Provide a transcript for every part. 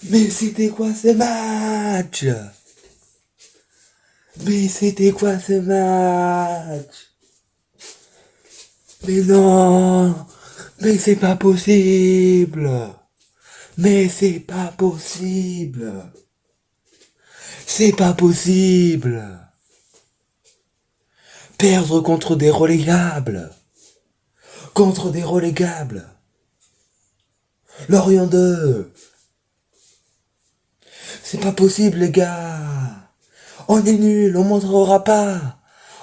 Mais c'était quoi ce match? Mais c'était quoi ce match? Mais non! Mais c'est pas possible! Mais c'est pas possible! C'est pas possible! Perdre contre des relégables! Contre des relégables! Lorient 2! C'est pas possible, les gars! On est nul, on montrera pas!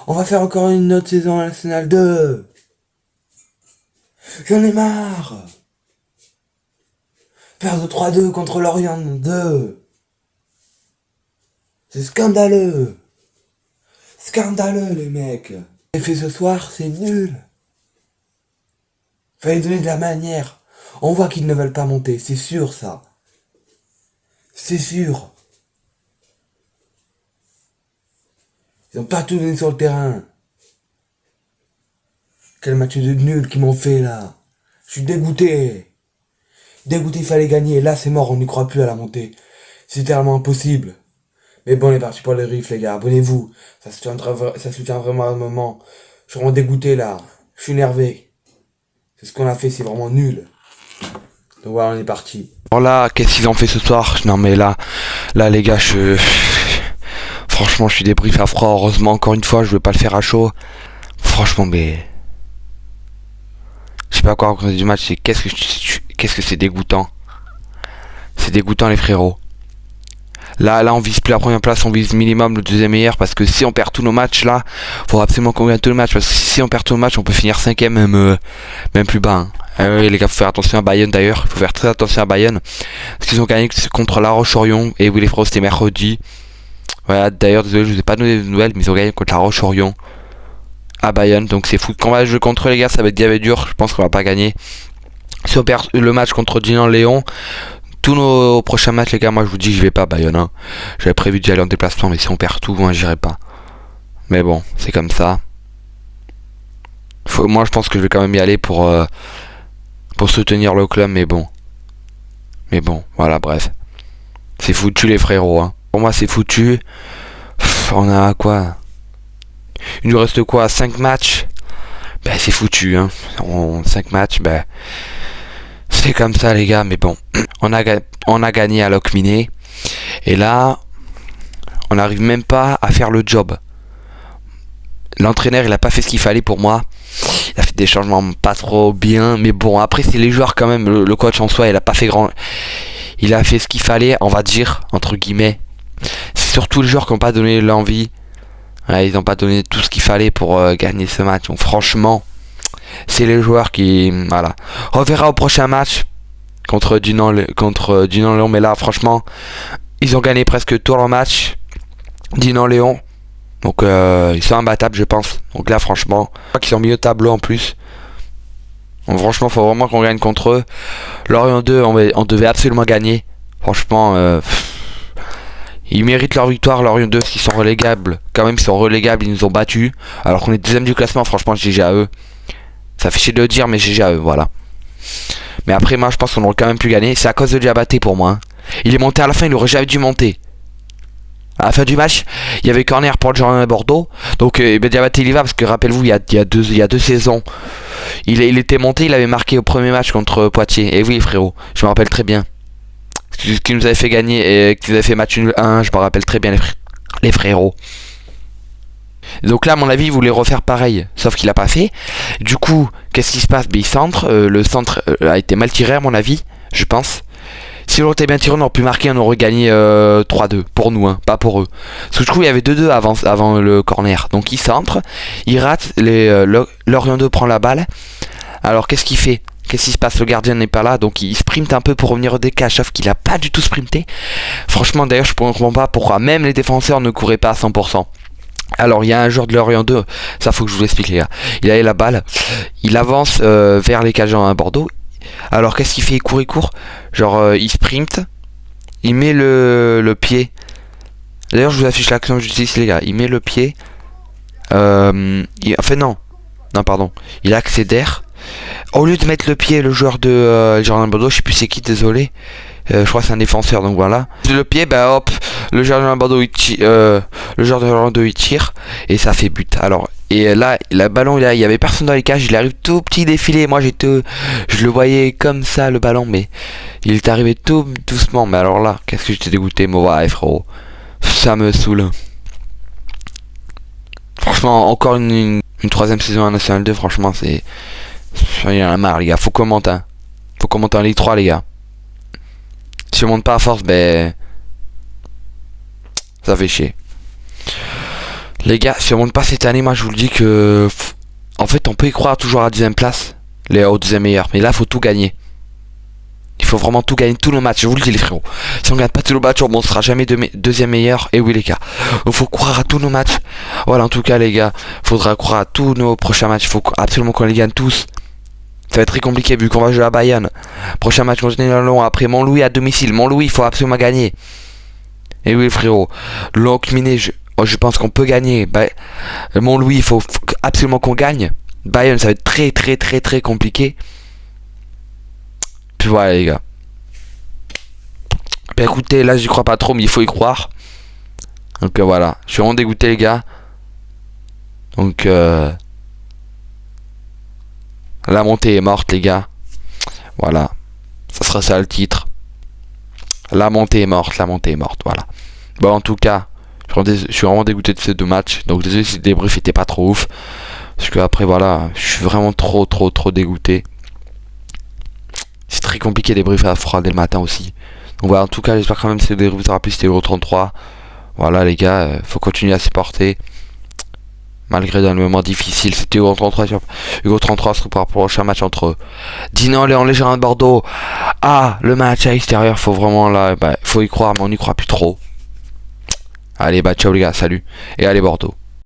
On va faire encore une autre saison nationale 2! J'en ai marre! Perdre 3-2 contre Lorient 2! C'est scandaleux! Scandaleux, les mecs! Ce fait ce soir, c'est nul! Fallait donner de la manière. On voit qu'ils ne veulent pas monter, c'est sûr ça. C'est sûr. Ils ont pas tout donné sur le terrain. Quel match de nul qu'ils m'ont fait là. Je suis dégoûté. Dégoûté, il fallait gagner. Là c'est mort, on n'y croit plus à la montée. C'est tellement impossible. Mais bon, on est parti pour le riff les gars, abonnez-vous. Ça soutient vraiment un moment. Je suis vraiment dégoûté là. Je suis énervé. C'est ce qu'on a fait, c'est vraiment nul. Donc voilà, on est parti. Alors là, qu'est-ce qu'ils ont fait ce soir? Non mais là les gars, franchement, je suis débrief à froid. Heureusement, encore une fois, je vais pas le faire à chaud. Franchement, mais je sais pas quoi raconter du match. C'est qu'est-ce que c'est dégoûtant. C'est dégoûtant les frérots. Là, on vise plus la première place, on vise minimum le deuxième meilleur parce que si on perd tous nos matchs là, faut absolument qu'on gagne tous les matchs parce que si on perd tous nos matchs, on peut finir cinquième même plus bas. Hein. Oui, les gars, faut faire attention à Bayonne d'ailleurs, il faut faire très attention à Bayonne parce qu'ils ont gagné contre La Roche-Orion et oui les frérots c'était mercredi. Voilà, d'ailleurs désolé, je vous ai pas donné de nouvelles, mais ils ont gagné contre La Roche-Orion à Bayonne, donc c'est fou. Quand on va jouer contre eux les gars, ça va être gavé dur, je pense qu'on va pas gagner. Si on perd le match contre Dinan-Léon, tous nos prochains matchs les gars, moi je vous dis je vais pas à Bayonne hein. J'avais prévu d'y aller en déplacement mais si on perd tout, moi j'irai pas. Mais bon, c'est comme ça. Moi je pense que je vais quand même y aller pour soutenir le club mais bon. Mais bon, voilà bref. C'est foutu les frérots hein. Pour moi c'est foutu. On a quoi? Il nous reste quoi? 5 matchs? Ben c'est foutu hein. 5 matchs, ben c'est comme ça les gars, mais bon. On a gagné à Locminé. Et là, on n'arrive même pas à faire le job. L'entraîneur, il a pas fait ce qu'il fallait pour moi. Il a fait des changements pas trop bien. Mais bon, après, c'est les joueurs quand même. Le coach en soi, il a pas fait grand. Il a fait ce qu'il fallait, on va dire, entre guillemets. C'est surtout les joueurs qui n'ont pas donné l'envie. Ouais, ils n'ont pas donné tout ce qu'il fallait pour gagner ce match. Donc franchement, c'est les joueurs qui... Voilà. On verra au prochain match contre Dinan-Léon. Mais là, franchement, ils ont gagné presque tout leur match. Dinan-Léon. Donc, ils sont imbattables, je pense. Donc là, franchement, je crois qu'ils ont mis au tableau en plus. Donc, franchement, faut vraiment qu'on gagne contre eux. Lorient 2, on devait absolument gagner. Franchement, ils méritent leur victoire. Lorient 2, s'ils sont relégables. Quand même, ils sont relégables, ils nous ont battus. Alors qu'on est deuxième du classement, franchement, GG à eux. Ça fait chier de le dire, mais GG à eux, voilà. Mais après, moi, je pense qu'on aurait quand même pu gagner. C'est à cause de Diabaté pour moi. Hein. Il est monté à la fin, il aurait jamais dû monter. À la fin du match, il y avait corner pour le Jordan à Bordeaux. Donc, Diabaté, il y va parce que rappelez-vous, il y a deux saisons, il était monté, il avait marqué au premier match contre Poitiers. Et oui, frérot, je me rappelle très bien. Ce qui nous avait fait gagner et qui nous avait fait match nul 1, je me rappelle très bien, les frérots. Donc là, à mon avis, il voulait refaire pareil, sauf qu'il a pas fait. Du coup, qu'est-ce qui se passe? Il centre, le centre a été mal tiré à mon avis, je pense. Si l'autre était bien tiré, on aurait pu marquer, on aurait gagné 3-2 pour nous, hein, pas pour eux. Parce que je trouve qu'il y avait 2-2 avant le corner. Donc il centre, il rate, Lorient 2 prend la balle. Alors qu'est-ce qu'il fait? Qu'est-ce qui se passe? Le gardien n'est pas là, donc il sprinte un peu pour revenir au décalage, sauf qu'il a pas du tout sprinté. Franchement, d'ailleurs, je ne comprends pas pourquoi même les défenseurs ne couraient pas à 100%. Alors il y a un joueur de Lorient 2, ça faut que je vous l'explique les gars. Il a la balle, il avance vers les cages à Bordeaux. Alors qu'est-ce qu'il fait? Il court. Genre il sprint, il met le pied. D'ailleurs je vous affiche l'action juste ici les gars. Il met le pied. Enfin non, pardon. Il accélère. Au lieu de mettre le pied, le joueur de Girondins de Bordeaux, je sais plus c'est qui, désolé. Je crois que c'est un défenseur, donc voilà. Le pied, bah hop, le joueur de Bordeaux le joueur de Bordeaux il tire et ça fait but. Alors là, le ballon, il y avait personne dans les cages, il arrive tout petit défilé. Moi je le voyais comme ça le ballon, mais il est arrivé tout doucement. Mais alors là, qu'est-ce que j'étais dégoûté, moi, ouais, frérot. Ça me saoule. Franchement, encore une troisième saison en National 2, franchement, c'est. Il y en a marre, les gars. Faut commenter. Hein. Faut commenter en Ligue 3, les gars. Si on monte pas à force, ben. Ça fait chier. Les gars, si on monte pas cette année, moi je vous le dis que. En fait, on peut y croire toujours à la 10ème place. Au 10ème meilleur. Mais là, faut tout gagner. Il faut vraiment tout gagner, tous nos matchs. Je vous le dis, les frérots. Si on gagne pas tous nos matchs, on sera jamais deuxième meilleur. Et oui, les gars. Il faut croire à tous nos matchs. Voilà, en tout cas, les gars. Faudra croire à tous nos prochains matchs. Il faut absolument qu'on les gagne tous. Ça va être très compliqué vu qu'on va jouer à Bayonne. Prochain match contre Néerlandais. Après Montlouis à domicile. Montlouis, il faut absolument gagner. Et oui, frérot. L'Ocminé, je pense qu'on peut gagner. Montlouis, il faut absolument qu'on gagne. Bayonne, ça va être très très très très compliqué. Puis voilà, les gars. Bah écoutez, là j'y crois pas trop, mais il faut y croire. Donc voilà. Je suis vraiment dégoûté, les gars. Donc la montée est morte, les gars. Voilà. Ça sera ça le titre. La montée est morte, voilà. Bon, en tout cas, je suis vraiment dégoûté de ces deux matchs. Donc désolé si le débrief était pas trop ouf. Parce que après, voilà, je suis vraiment trop dégoûté. C'est très compliqué de débriefer à froid dès le matin aussi. Donc voilà, en tout cas, j'espère quand même que ce débrief vous aura plu. C'était Euro 33. Voilà, les gars, faut continuer à supporter. Malgré dans le moment difficile, c'était Hugo 33 sur Hugo 33 se prépare pour le prochain match entre Dinan et les Girondins de Bordeaux. Ah, le match à l'extérieur, faut vraiment là, faut y croire, mais on n'y croit plus trop. Allez, ciao les gars, salut. Et allez Bordeaux.